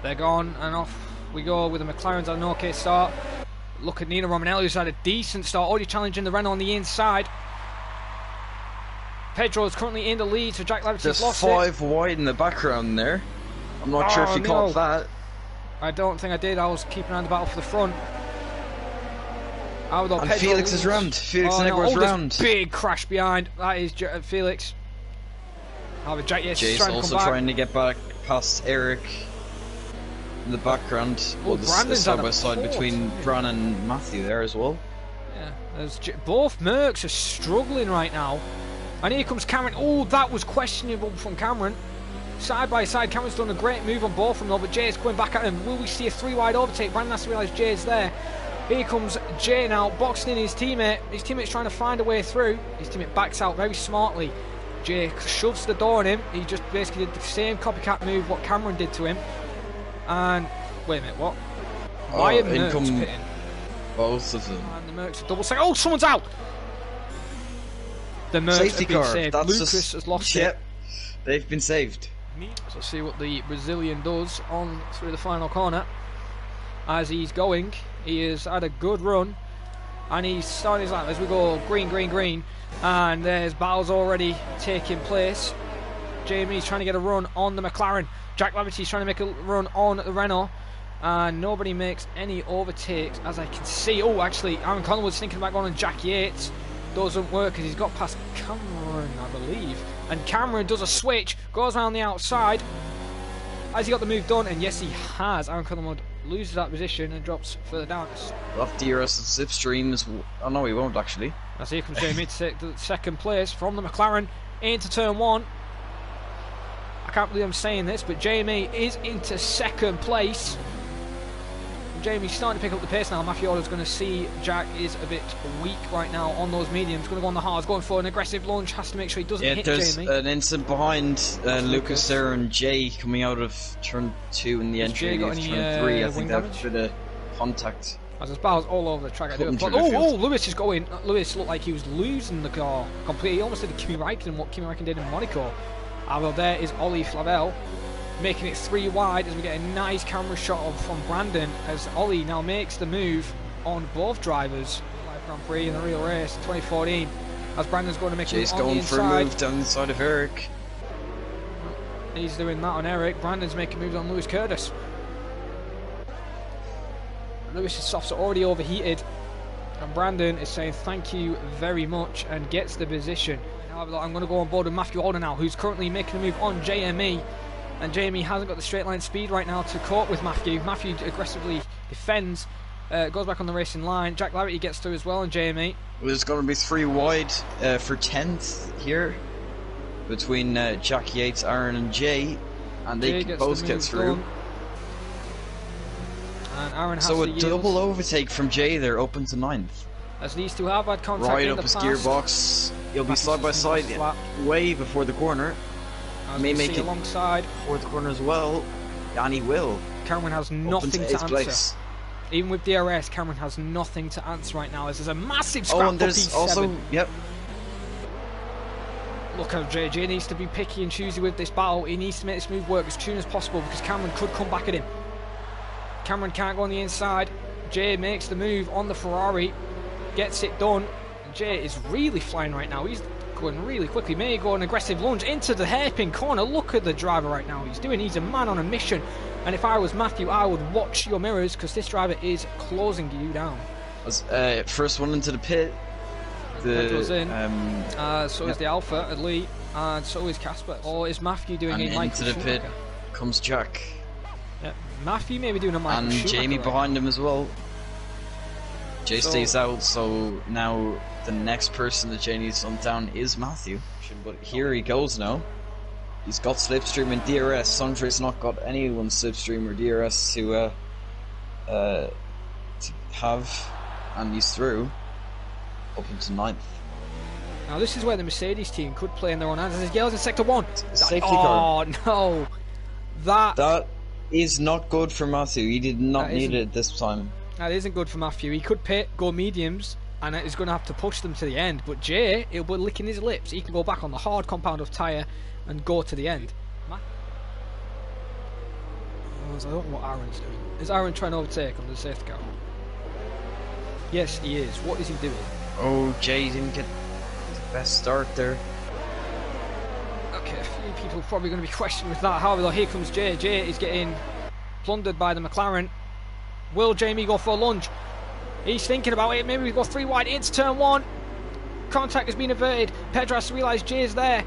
They're gone, and off we go with the McLarens on an okay start. Look at Nino Romanelli, who's had a decent start, already challenging the Renault on the inside. Pedro is currently in the lead, so Jack Laverty's lost it. There's 5 wide in the background there. I'm not sure if you caught that. I don't think I did. I was keeping an eye on the battle for the front. And Pedro Felix is round. Felix and Edwards round. Big crash behind. That is Felix. Jack Yates Jay's also trying to get back past Eric in the background. Well, there's side by side between Bran and Matthew there as well. Yeah, both Mercs are struggling right now. And here comes Cameron. Oh, that was questionable from Cameron. Side by side, Cameron's done a great move on both of them, though, but Jay's going back at him. Will we see a 3-wide overtake? Brandon has to realise Jay's there. Here comes Jay now, boxing in his teammate. His teammate's trying to find a way through. His teammate backs out very smartly. Jay shoves the door on him. He just basically did the same copycat move what Cameron did to him. And wait a minute, what? Why are Mercs pitting? Both of them. And the Mercs are double saying, oh, someone's out! The Mercs have been saved. Lucas has lost it. They've been saved. So let's see what the Brazilian does on through the final corner. As he's going, he has had a good run, and he's starting his lap as we go green, green, green. And there's battles already taking place. Jamie's trying to get a run on the McLaren. Jack Laverty's trying to make a run on the Renault. And nobody makes any overtakes, as I can see. Oh, actually, Aaron Collingwood's thinking about going on Jack Yates. Doesn't work because he's got past Cameron, I believe. And Cameron does a switch, goes around the outside. Has he got the move done? And yes, he has. Aaron Collingwood loses that position and drops further down. Left DRS and slipstreams. Oh no, he won't actually. As here comes Jamie to take the second place from the McLaren into turn 1. I can't believe I'm saying this, but Jamie is into second place. Jamie's starting to pick up the pace now. Matthew Order's going to see Jack is a bit weak right now on those mediums. Going to go on the hards, going for an aggressive launch. Has to make sure he doesn't hit Jamie. There's an incident behind Lucas there and Jay coming out of turn 2 in the entry of turn 3. I think that's a bit of contact. As there's battles all over the track. Oh, Lewis is going. Lewis looked like he was losing the car completely. He almost did Kimi Räikkönen, what Kimi Räikkönen did in Monaco. Although there is Ollie Flavel, making it 3 wide as we get a nice camera shot from Brandon as Ollie now makes the move on both drivers. Live Grand Prix in the real race 2014 as Brandon's going to make it on the inside. He's going for a move down the side of Eric. He's doing that on Eric. Brandon's making moves on Lewis Curtis. Lewis's softs are already overheated and Brandon is saying thank you very much and gets the position. However, I'm going to go on board with Matthew Alder now, who's currently making a move on JME. And Jamie hasn't got the straight line speed right now to cope with Matthew. Matthew aggressively defends, goes back on the racing line. Jack Laverty gets through as well on Jamie. There's going to be 3 wide for 10th here between Jack Yates, Aaron and Jay. And they can both get through. Done. And Aaron has so a double overtake from Jay there, up into 9th. As these two have had contact right in up the his past. Gearbox. He'll be side by side way before the corner. May make it alongside before the corner as well. And he will. Cameron has nothing to answer. Place. Even with DRS, Cameron has nothing to answer right now as there's a massive scrap and there's also, yep. Look how JJ needs to be picky and choosy with this battle. He needs to make this move work as soon as possible because Cameron could come back at him. Cameron can't go on the inside. Jay makes the move on the Ferrari, gets it done. Jay is really flying right now. He's going really quickly. May go an aggressive lunge into the hairpin corner. Look at the driver right now. He's a man on a mission. And if I was Matthew, I would watch your mirrors because this driver is closing you down. As first one into the pit. Petro's in. So is the Alpha Elite, and so is Casper. Or is Matthew doing a Michael into the pit comes Jack. Yeah, Matthew maybe doing a Michael and Schumacher Jamie behind him as well. Jay stays out, so now the next person that Jay needs to hunt down is Matthew. But here he goes now. He's got slipstream and DRS. Sandre's not got anyone's slipstream or DRS to have, and he's through up into 9th. Now this is where the Mercedes team could play in their own hands. There's Gales in sector 1. Safety car. Oh no, that is not good for Matthew. He did not need it this time. That isn't good for Matthew. He could pit, go mediums, and he's going to have to push them to the end. But Jay, he'll be licking his lips. He can go back on the hard compound of tyre and go to the end. I don't know what Aaron's doing. Is Aaron trying to overtake on the safety car? Yes, he is. What is he doing? Oh, Jay didn't get the best start there. Okay, a few people are probably going to be questioning with that. However, though, here comes Jay. Jay is getting plundered by the McLaren. Will Jamie go for a lunge? He's thinking about it. Maybe we go 3 wide into turn 1. Contact has been averted. Pedro has to realise Jay's there.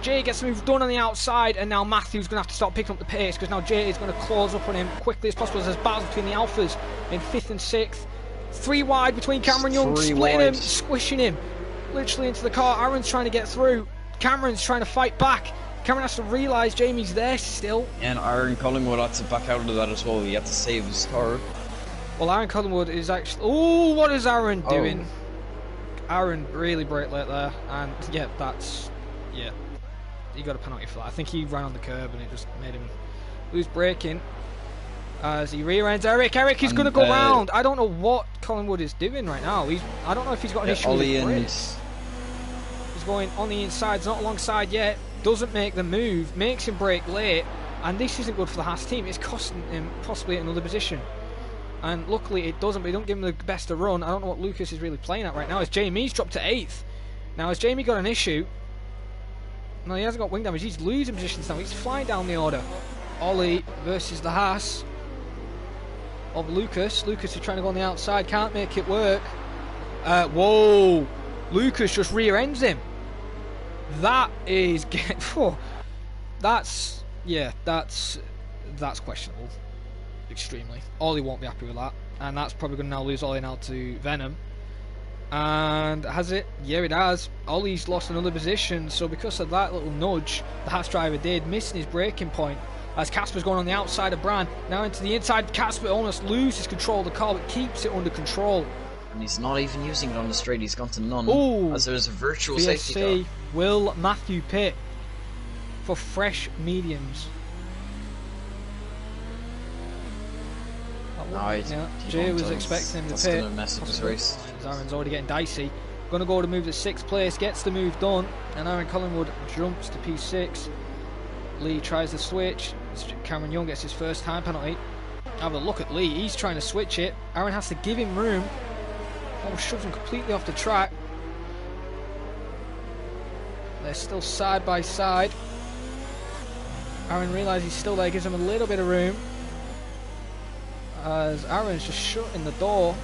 Jay gets the move done on the outside, and now Matthew's going to have to start picking up the pace because now Jay is going to close up on him quickly as possible. There's battles between the Alphas in 5th and 6th. 3 wide between Cameron Young, splitting him, squishing him literally into the car. Aaron's trying to get through. Cameron's trying to fight back. Cameron has to realise Jamie's there still. And Aaron Collingwood had to back out of that as well. He had to save his car. Well, Aaron Collingwood is actually... Oh, what is Aaron doing? Aaron really braked late there. And, yeah, that's... Yeah. He got a penalty for that. I think he ran on the curb and it just made him lose braking. As he rear-ends Eric. Eric is going to go round. I don't know what Collingwood is doing right now. I don't know if he's got an issue with his brakes. He's going on the inside. He's not alongside yet. Doesn't make the move. Makes him brake late. And this isn't good for the Haas team. It's costing him possibly another position. And luckily it doesn't, but he don't give him the best of run. I don't know what Lucas is really playing at right now. As Jamie's dropped to 8th. Now, has Jamie got an issue? No, he hasn't got wing damage. He's losing positions now. He's flying down the order. Ollie versus the Haas of Lucas. Lucas is trying to go on the outside. Can't make it work. Whoa. Lucas just rear ends him. That is... that's... Yeah, that's questionable. Extremely. Ollie won't be happy with that. And that's probably going to now lose Ollie now to Venom. And has it? Yeah, it has. Ollie's lost another position, so because of that little nudge the Haas driver did, missing his braking point, as Casper's going on the outside of Bran, now into the inside. Casper almost loses control of the car, but keeps it under control. And he's not even using it on the straight, he's gone to none. Ooh, as there's a virtual safety car. Will Matthew pit for fresh mediums? No, Jay was expecting him to pit. Going to mess up his race. Aaron's already getting dicey. Going to go to move to 6th place, gets the move done, and Aaron Collingwood jumps to P6. Lee tries the switch. Cameron Young gets his first time penalty. Have a look at Lee. He's trying to switch it. Aaron has to give him room. Almost shoves him completely off the track. They're still side by side. Aaron realises he's still there, gives him a little bit of room. As Aaron's just shutting the door.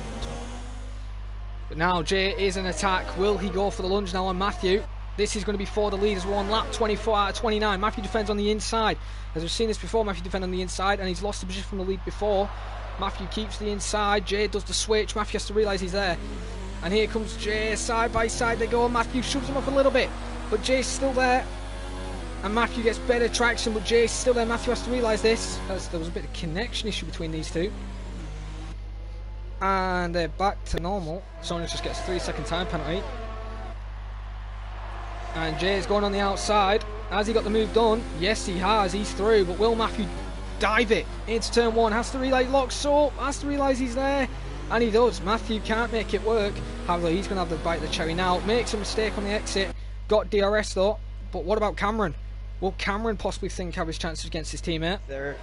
But now Jay is in attack. Will he go for the lunge now on Matthew? This is going to be for the leaders. 1 lap, 24 out of 29. Matthew defends on the inside. As we've seen this before, Matthew defends on the inside, and he's lost the position from the lead before. Matthew keeps the inside. Jay does the switch. Matthew has to realise he's there. And here comes Jay. Side by side they go. Matthew shoves him up a little bit, but Jay's still there. And Matthew gets better traction, but Jay's still there. Matthew has to realise this, as there was a bit of connection issue between these two. And they're back to normal. Sonia just gets a 3-second time penalty. And Jay's going on the outside. Has he got the move done? Yes, he has. He's through. But will Matthew dive it into turn 1? Has to realise locks up. Has to realise he's there. And he does. Matthew can't make it work. However, he's going to have the bite of the cherry now. Makes a mistake on the exit. Got DRS though. But what about Cameron? Will Cameron possibly think have his chances against his teammate? There.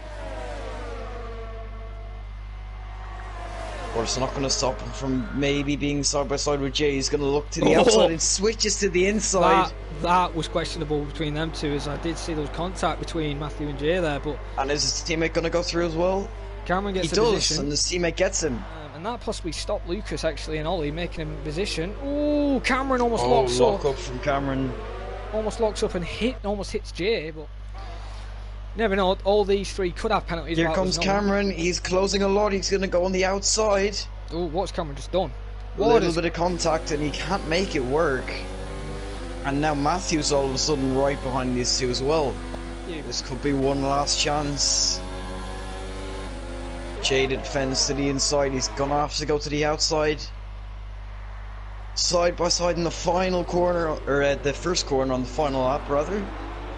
But it's not going to stop him from maybe being side by side with Jay. He's going to look to the outside and switches to the inside. That was questionable between them two, as I did see there was contact between Matthew and Jay there. But and is his teammate going to go through as well? Cameron gets the position. And his teammate gets him. And that possibly stopped Lucas actually and Ollie, making him in position. Ooh, Cameron almost locks lock up. From Cameron. Almost locks up and almost hits Jay, but never know. All these three could have penalties. Here comes Cameron. He's closing a lot. He's going to go on the outside. Oh, what's Cameron just done? A little bit of contact and he can't make it work. And now Matthew's all of a sudden right behind these two as well. Yeah. This could be one last chance. Jay defends to the inside. He's going to have to go to the outside. Side by side in the final corner, or the first corner on the final lap rather.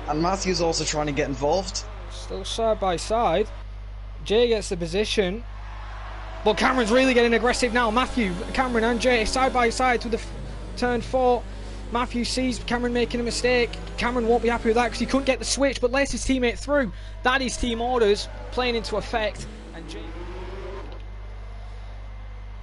And Matthew's also trying to get involved. Still side by side. Jay gets the position. But Cameron's really getting aggressive now. Matthew, Cameron and Jay side by side to the turn 4. Matthew sees Cameron making a mistake. Cameron won't be happy with that because he couldn't get the switch, but lets his teammate through. That is team orders. playing into effect, and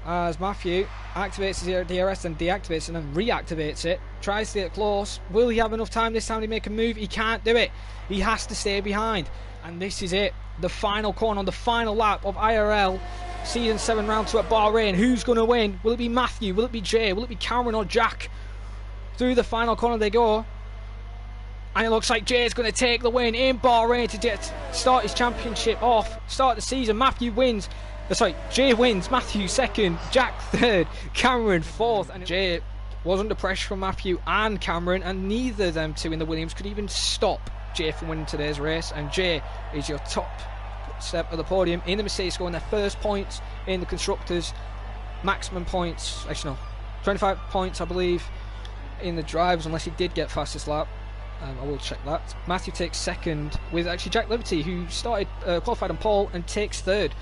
as Matthew activates his DRS and deactivates and then reactivates it, tries to get close. Will he have enough time this time to make a move? He can't do it. He has to stay behind, and this is it. The final corner on the final lap of IRL Season 7 Round 2 at Bahrain. Who's going to win? Will it be Matthew? Will it be Jay? Will it be Cameron or Jack? Through the final corner they go, and it looks like Jay's going to take the win in Bahrain to start his championship off, start the season. Matthew wins. Jay wins, Matthew second, Jack third, Cameron fourth, and Jay was under pressure from Matthew and Cameron, and neither of them two in the Williams could even stop Jay from winning today's race. And Jay is your top step of the podium in the Mercedes, scoring their first points in the Constructors. Maximum points, actually no, 25 points I believe in the drivers, unless he did get fastest lap. I will check that. Matthew takes second with actually Jack Liberty, who started qualified on pole and takes third.